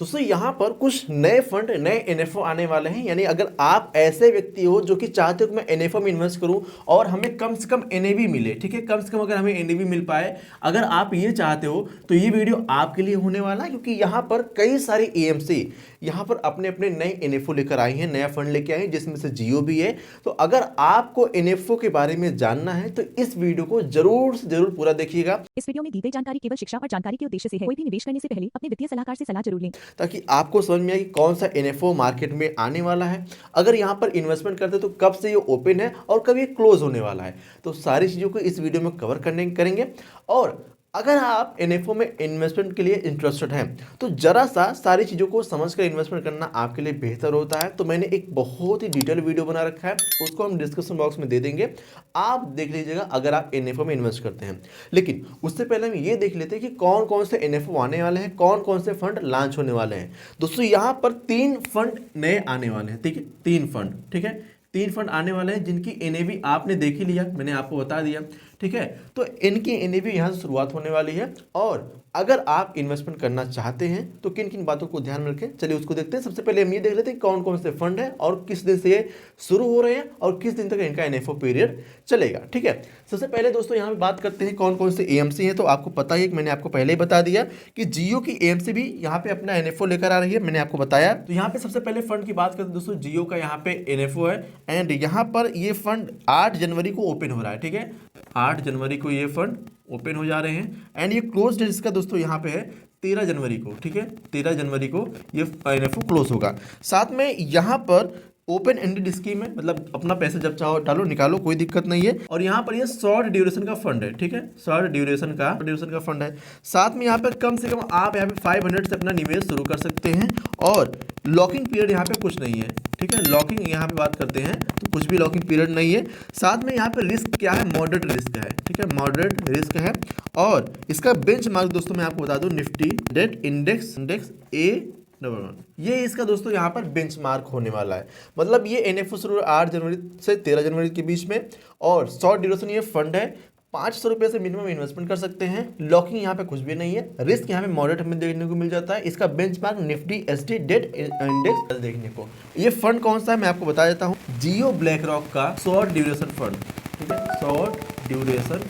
दोस्तों यहाँ पर कुछ नए फंड नए एनएफओ आने वाले हैं। यानी अगर आप ऐसे व्यक्ति हो जो कि चाहते हो कि मैं एनएफओ में इन्वेस्ट करूं और हमें कम से कम एनएवी मिले, ठीक है, कम से कम अगर हमें एनएवी मिल पाए, अगर आप ये चाहते हो तो ये वीडियो आपके लिए होने वाला है। क्योंकि यहाँ पर कई सारी एएमसी यहाँ पर अपने अपने नए एनएफओ लेकर आई हैं, नया फंड लेकर आई हैं, जिसमें से जियो भी है। तो अगर आपको एनएफओ के बारे में जानना है तो इस वीडियो को जरूर से जरूर पूरा देखिएगा। इस वीडियो में दी गई जानकारी केवल शिक्षा और जानकारी के उद्देश्य से है। कोई भी निवेश करने से पहले अपने वित्तीय सलाहकार से सलाह जरूर लें, ताकि आपको समझ में आए कि कौन सा एनएफओ मार्केट में आने वाला है, अगर यहाँ पर इन्वेस्टमेंट करते तो कब से ये ओपन है और कब ये क्लोज होने वाला है। तो सारी चीज़ों को इस वीडियो में कवर करेंगे। और अगर आप एनएफओ में इन्वेस्टमेंट के लिए इंटरेस्टेड हैं तो जरा सा सारी चीज़ों को समझकर इन्वेस्टमेंट करना आपके लिए बेहतर होता है। तो मैंने एक बहुत ही डिटेल वीडियो बना रखा है, उसको हम डिस्क्रिप्शन बॉक्स में दे देंगे, आप देख लीजिएगा अगर आप एनएफओ में इन्वेस्ट करते हैं। लेकिन उससे पहले हम ये देख लेते हैं कि कौन कौन से एनएफओ आने वाले हैं, कौन कौन से फंड लॉन्च होने वाले हैं। दोस्तों यहाँ पर 3 फंड नए आने वाले हैं, ठीक है, 3 फंड, ठीक है, 3 फंड आने वाले हैं जिनकी एनएवी आपने देख ही लिया, मैंने आपको बता दिया, ठीक है। तो इनकी एनएवी यहाँ से शुरुआत होने वाली है। और अगर आप इन्वेस्टमेंट करना चाहते हैं तो किन किन बातों को ध्यान में रखें, चलिए उसको देखते हैं। सबसे पहले हम ये देख लेते हैं कौन कौन से फंड है और किस दिन से ये शुरू हो रहे हैं और किस दिन तक इनका एनएफओ पीरियड चलेगा, ठीक है। सबसे पहले दोस्तों यहाँ पे बात करते हैं कौन कौन से एएमसी हैं। तो आपको पता ही है कि मैंने आपको पहले ही बता दिया कि जियो की एएमसी भी यहाँ पे अपना एनएफओ लेकर आ रही है, मैंने आपको बताया। तो यहाँ पे सबसे पहले फंड की बात करते हैं दोस्तों, जियो का यहाँ पे एनएफओ है एंड यहाँ पर ये फंड 8 जनवरी को ओपन हो रहा है, ठीक है, 8 जनवरी को ये फंड ओपन हो जा रहे हैं एंड ये क्लोज डेट इसका दोस्तों यहाँ पे है 13 जनवरी को, ठीक है, 13 जनवरी को ये एनएफओ क्लोज होगा। साथ में यहाँ पर ओपन एंडेड स्कीम है, मतलब अपना पैसा जब चाहो डालो निकालो, कोई दिक्कत नहीं है। और यहाँ पर ये शॉर्ट ड्यूरेशन का फंड है, ठीक है, शॉर्ट ड्यूरेशन का फंड है। साथ में यहाँ पर कम से कम आप यहाँ पे 500 से अपना निवेश शुरू कर सकते हैं और लॉकिंग पीरियड यहाँ पे कुछ नहीं है, ठीक है, लॉकिंग यहाँ पे बात करते हैं तो कुछ भी लॉकिंग पीरियड नहीं है। साथ में यहाँ पे रिस्क क्या है, मॉडरेट रिस्क है, ठीक है, मॉडरेट रिस्क है। और इसका बेंचमार्क दोस्तों मैं आपको बता दूं, निफ्टी डेट इंडेक्स A11, ये इसका दोस्तों यहाँ पर बेंचमार्क होने वाला है। मतलब ये एनएफओ शुरू 8 जनवरी से 13 जनवरी के बीच में और शॉर्ट ड्यूरेशन ये फंड है। 500 रुपये से मिनिमम इन्वेस्टमेंट कर सकते हैं, लॉकिंग यहाँ पे कुछ भी नहीं है, रिस्क यहाँ पे मॉडरेट हमें देखने को मिल जाता है। इसका benchmark Nifty ST debt index देखने को। ये फंड कौन सा है मैं आपको बता देता हूँ, जियो ब्लैक रॉक का शॉर्ट ड्यूरेशन फंड, ठीक है, शॉर्ट ड्यूरेशन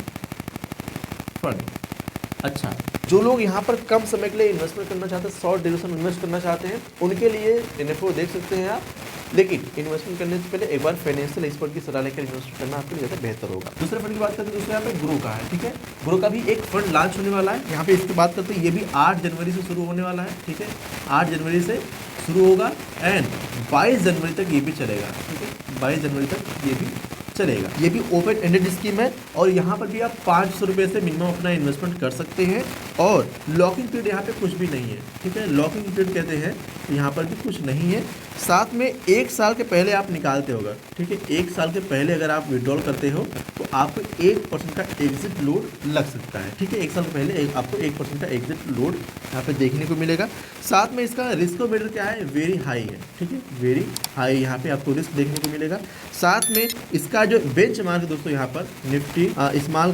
फंड। अच्छा, जो लोग यहाँ पर कम समय के लिए इन्वेस्टमेंट करना चाहते हैं, शॉर्ट ड्यूरेशन इन्वेस्ट करना चाहते हैं, उनके लिए एनएफओ देख सकते हैं आप। लेकिन इन्वेस्टमेंट करने से पहले एक बार फाइनेंशियल एक्सपर्ट की सलाह लेकर इन्वेस्ट करना आपके लिए ज़्यादा बेहतर होगा। दूसरे फंड की बात करते हैं, दूसरे यहाँ पे ग्रो का है, ठीक है, ग्रो का भी एक फंड लॉन्च होने वाला है। यहाँ पे इसकी बात करते हैं, ये भी 8 जनवरी से शुरू होने वाला है, ठीक है, 8 जनवरी से शुरू होगा एंड 22 जनवरी तक ये भी चलेगा, ठीक है, 22 जनवरी तक ये भी चलेगा। ये भी ओपन एंडेड स्कीम है और यहाँ पर भी आप 500 रुपये से मिनिमम अपना इन्वेस्टमेंट कर सकते हैं और लॉकिंग पीरियड यहाँ पे कुछ भी नहीं है, ठीक है, लॉकिंग पीरियड कहते हैं, यहाँ पर भी कुछ नहीं है। साथ में 1 साल के पहले आप निकालते होगा, ठीक है, 1 साल के पहले अगर आप विड्रॉल करते हो तो आपको 1% का एग्जिट लोड लग सकता है, ठीक है, 1 साल के पहले आपको 1% का एग्जिट लोड यहाँ पे देखने को मिलेगा। साथ में इसका रिस्क मीटर क्या है, वेरी हाई है, ठीक है, वेरी हाई यहाँ पे आपको रिस्क देखने को मिलेगा। साथ में इसका जो बेंचमार्क है दोस्तों यहाँ पर निफ्टी स्मॉल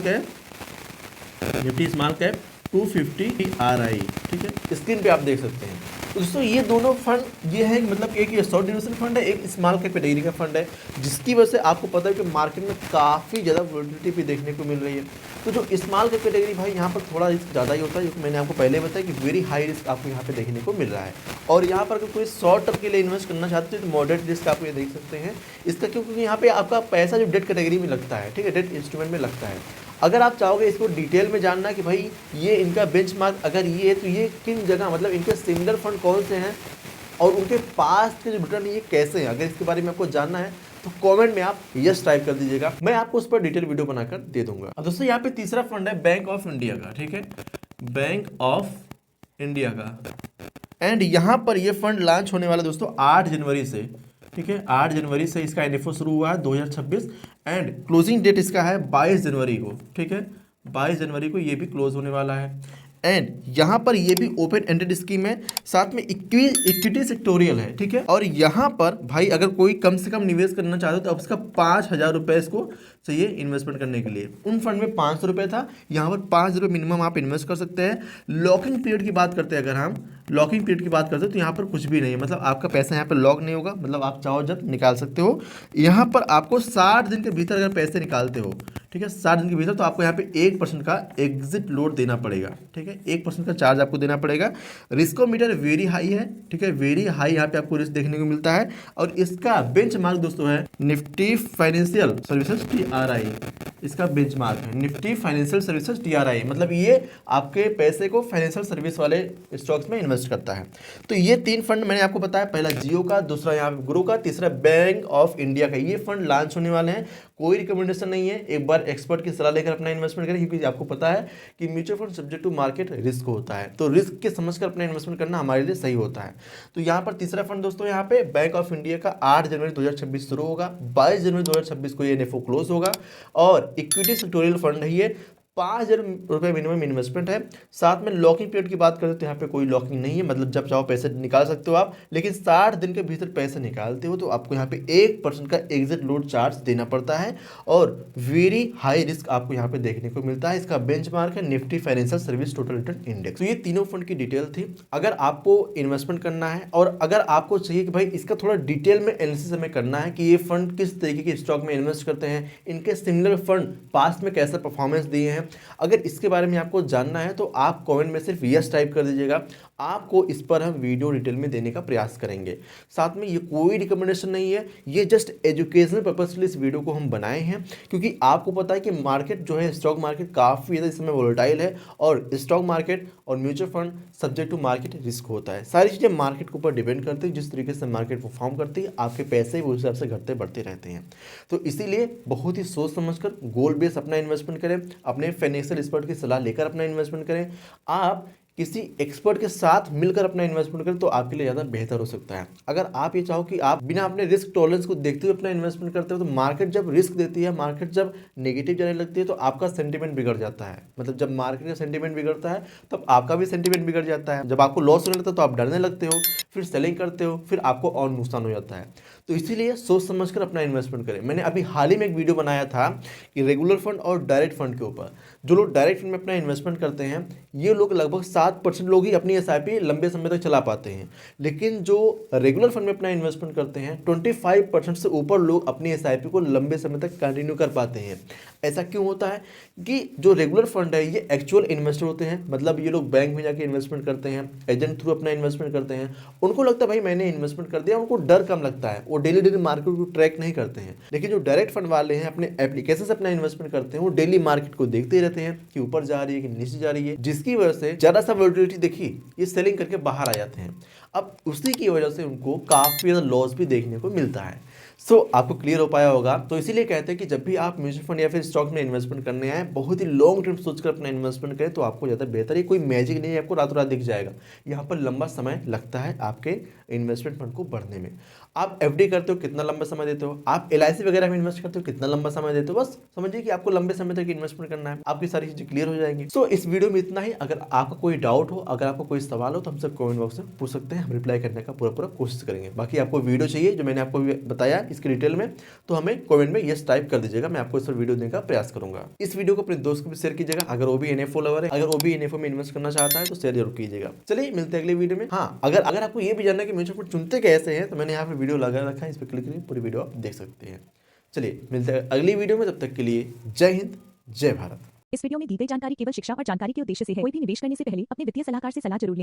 कैप 250 RI, ठीक है, स्क्रीन पे आप देख सकते हैं। दोस्तों ये दोनों फंड ये है, मतलब एक ये शॉर्ट ड्यूरेशन फंड है, एक स्मॉल कैप कैटेगरी का फंड है, जिसकी वजह से आपको पता है कि मार्केट में काफ़ी ज़्यादा वोलेटिलिटी भी देखने को मिल रही है। तो जो स्मॉल कैप कैटेगरी भाई यहाँ पर थोड़ा रिस्क ज़्यादा ही होता है, क्योंकि मैंने आपको पहले बताया कि वेरी हाई रिस्क आपको यहाँ पे देखने को मिल रहा है। और यहाँ पर अगर कोई शॉर्ट टर्म के लिए इन्वेस्ट करना चाहते हैं तो मॉडरेट रिस्क आप ये देख सकते हैं इसका, क्योंकि यहाँ पे आपका पैसा जो डेट कैटेगरी में लगता है, ठीक है, डेट इंस्ट्रूमेंट में लगता है। अगर आप चाहोगे इसको डिटेल में जानना कि भाई ये इनका बेंचमार्क अगर ये है तो ये किन जगह, मतलब इनके सिमिलर फंड कौन से हैं और उनके पास के जो रिटर्न ये कैसे हैं, अगर इसके बारे में आपको जानना है तो कमेंट में आप यस टाइप कर दीजिएगा, मैं आपको उस पर डिटेल वीडियो बनाकर दे दूंगा। अब दोस्तों यहाँ पे तीसरा फंड है बैंक ऑफ इंडिया का, ठीक है, बैंक ऑफ इंडिया का एंड यहाँ पर ये फंड लॉन्च होने वाला दोस्तों 8 जनवरी से, ठीक है, 8 जनवरी से इसका एनएफओ शुरू हुआ है 2026 एंड क्लोजिंग डेट इसका है 22 जनवरी को, ठीक है, 22 जनवरी को ये भी क्लोज होने वाला है एंड यहाँ पर ये भी ओपन एंडेड स्कीम है। साथ में इक्विटी सेक्टोरियल है, ठीक है, और यहाँ पर भाई अगर कोई कम से कम निवेश करना चाहते हो तो अब इसका 5,000 रुपये इसको चाहिए इन्वेस्टमेंट करने के लिए। उन फंड में 500 रुपये था, यहाँ पर 5 रुपये मिनिमम आप इन्वेस्ट कर सकते हैं। लॉकिंग पीरियड की बात करते हैं अगर हम लॉकिंग पीरियड की बात करते हो तो यहाँ पर कुछ भी नहीं है, मतलब आपका पैसा यहाँ पर लॉक नहीं होगा, मतलब आप चाहो जब निकाल सकते हो। यहाँ पर आपको 60 दिन के भीतर अगर पैसे निकालते हो, ठीक है, 60 दिन के भीतर, तो आपको यहाँ पे 1% का एग्जिट लोड देना पड़ेगा, ठीक है, 1% का चार्ज आपको देना पड़ेगा। रिस्कोमीटर वेरी हाई है, ठीक है, वेरी हाई यहाँ पे आपको रिस्क देखने को मिलता है। और इसका बेंचमार्क दोस्तों है निफ्टी फाइनेंशियल सर्विसेज TRI, इसका बेंचमार्क है निफ्टी फाइनेंशियल सर्विसेज TRI, मतलब ये आपके पैसे को फाइनेंशियल सर्विस वाले स्टॉक्स में इन्वेस्ट करता है। तो ये 3 फंड मैंने आपको बताया, पहला जियो का, दूसरा यहाँ पे ग्रो का, तीसरा बैंक ऑफ इंडिया का। ये फंड लॉन्च होने वाले हैं, कोई रिकमेंडेशन नहीं है, एक बार एक्सपर्ट की सलाह लेकर अपना इन्वेस्टमेंट करें, क्योंकि आपको पता है कि mutual fund subject to market risk होता है, तो रिस्क के समझकर अपना इन्वेस्टमेंट करना हमारे लिए सही होता है। तो यहाँ पर तीसरा फंड दोस्तों यहाँ पे बैंक ऑफ इंडिया का 8 जनवरी 2026 शुरू होगा, 22 जनवरी 2026 को ये NFO क्लोज होगा। और इक्विटी सेक्टोरियल फंड है ये, 5,000 रुपये मिनिमम इन्वेस्टमेंट है। साथ में लॉकिंग पीरियड की बात करें तो यहाँ पे कोई लॉकिंग नहीं है, मतलब जब चाहो पैसे निकाल सकते हो आप, लेकिन 60 दिन के भीतर पैसे निकालते हो तो आपको यहाँ पे 1% का एग्जिट लोड चार्ज देना पड़ता है। और वेरी हाई रिस्क आपको यहाँ पे देखने को मिलता है। इसका बेंचमार्क है Nifty financial service total return index. तो ये तीनों फंड की डिटेल थी। अगर आपको इन्वेस्टमेंट करना है और अगर आपको चाहिए कि भाई इसका थोड़ा डिटेल में एनालिसिस हमें करना है कि ये फंड किस तरीके के स्टॉक में इन्वेस्ट करते हैं, इनके सिमिलर फंड पास्ट में कैसा परफॉर्मेंस दिए हैं, अगर इसके बारे में आपको जानना है तो आप कमेंट में सिर्फ यस टाइप कर दीजिएगा, आपको इस पर हम वीडियो डिटेल में देने का प्रयास करेंगे। साथ में ये कोई रिकमेंडेशन नहीं है, ये जस्ट एजुकेशनल पर्पज के लिए इस वीडियो को हम बनाए हैं, क्योंकि आपको पता है कि मार्केट जो है, स्टॉक मार्केट काफ़ी ज़्यादा इस समय वोलेटाइल है, और स्टॉक मार्केट और mutual fund subject to market risk होता है। सारी चीज़ें मार्केट के ऊपर डिपेंड करती है, जिस तरीके से मार्केट परफॉर्म करती है आपके पैसे उस हिसाब से घटते बढ़ते रहते हैं। तो इसीलिए बहुत ही सोच समझकर गोल बेस अपना इन्वेस्टमेंट करें, अपने फाइनेंशियल एक्सपर्ट की सलाह लेकर अपना इन्वेस्टमेंट करें। आप किसी एक्सपर्ट के साथ मिलकर अपना इन्वेस्टमेंट करें तो आपके लिए ज़्यादा बेहतर हो सकता है। अगर आप ये चाहो कि आप बिना अपने रिस्क टॉलरेंस को देखते हुए अपना इन्वेस्टमेंट करते हो, तो मार्केट जब रिस्क देती है, मार्केट जब नेगेटिव जाने लगती है, तो आपका सेंटीमेंट बिगड़ जाता है। मतलब जब मार्केट का सेंटीमेंट बिगड़ता है तब आपका भी सेंटीमेंट बिगड़ जाता है। जब आपको लॉस होने लगता है तो आप डरने लगते हो, फिर सेलिंग करते हो, फिर आपको और नुकसान हो जाता है। तो इसीलिए सोच समझकर अपना इन्वेस्टमेंट करें। मैंने अभी हाल ही में एक वीडियो बनाया था कि रेगुलर फंड और डायरेक्ट फंड के ऊपर। जो लोग डायरेक्ट फंड में अपना इन्वेस्टमेंट करते हैं, ये लोग लगभग 7% लोग ही अपनी SIP लंबे समय तक चला पाते हैं, लेकिन जो रेगुलर फंड में अपना इन्वेस्टमेंट करते हैं 25% से ऊपर लोग अपनी SIP को लंबे समय तक कंटिन्यू कर पाते हैं। ऐसा क्यों होता है कि जो रेगुलर फंड है ये एक्चुअल इन्वेस्टर होते हैं, मतलब ये लोग बैंक में जाके इन्वेस्टमेंट करते हैं, एजेंट थ्रू अपना इन्वेस्टमेंट करते हैं, उनको लगता है भाई मैंने इन्वेस्टमेंट कर दिया, उनको डर कम लगता है, वो डेली डेली मार्केट को ट्रैक नहीं करते हैं। लेकिन जो डायरेक्ट फंड वाले हैं अपने एप्लीकेशन से अपना इन्वेस्टमेंट करते हैं, वो डेली मार्केट को देखते रहते हैं कि ऊपर जा रही है कि नीचे जा रही है, जिसकी वजह से ज़्यादा सा वोलेटिलिटी देखी ये सेलिंग करके बाहर आ जाते हैं। अब उसी की वजह से उनको काफ़ी ज़्यादा लॉस भी देखने को मिलता है। आपको क्लियर हो पाया होगा। तो इसीलिए कहते हैं कि जब भी आप म्यूचुअल फंड या फिर स्टॉक में इन्वेस्टमेंट करने आए, बहुत ही लॉन्ग टर्म सोचकर अपना इन्वेस्टमेंट करें तो आपको ज़्यादा बेहतर है। कोई मैजिक नहीं है आपको रातों रात दिख जाएगा, यहाँ पर लंबा समय लगता है आपके इन्वेस्टमेंट फंड को बढ़ने में। आप FD करते हो कितना लंबा समय देते हो, आप LIC वगैरह में इन्वेस्ट करते हो कितना लंबा समय देते हो, बस समझिए कि आपको लंबे समय तक इन्वेस्टमेंट करना है, आपकी सारी चीज़ें क्लियर हो जाएंगी। इस वीडियो में इतना ही। अगर आपका कोई डाउट हो, अगर आपको कोई सवाल हो तो हमसे कमेंट बॉक्स में पूछ सकते हैं, हम रिप्लाई करने का पूरा कोशिश करेंगे। बाकी आपको वीडियो चाहिए जो मैंने आपको बताया इसके डिटेल में, तो हमें कमेंट में यस टाइप कर दीजिएगा, मैं आपको इस पर वीडियो देने का प्रयास करूंगा। इस वीडियो को अपने दोस्त को भी शेयर कीजिएगा, अगर वो भी NFO लवर है, अगर वो भी NFO में इन्वेस्ट करना चाहता है तो शेयर जरूर कीजिएगा। चलिए मिलते हैं अगले वीडियो में। हाँ, अगर आपको ये भी जानना है कि म्यूचुअल फंड चुनते कैसे हैं, तो मैंने यहाँ पे वीडियो लगा रखा है, इस पर क्लिक करिए, पूरी वीडियो आप देख सकते हैं। चलिए मिलते हैं अगली वीडियो में, तब तक के लिए जय हिंद जय भारत। इस वीडियो में दी गई जानकारी केवल शिक्षा और जानकारी के उद्देश्य से है। कोई भी निवेश करने से पहले अपने वित्तीय सलाहकार से सलाह जरूर लें।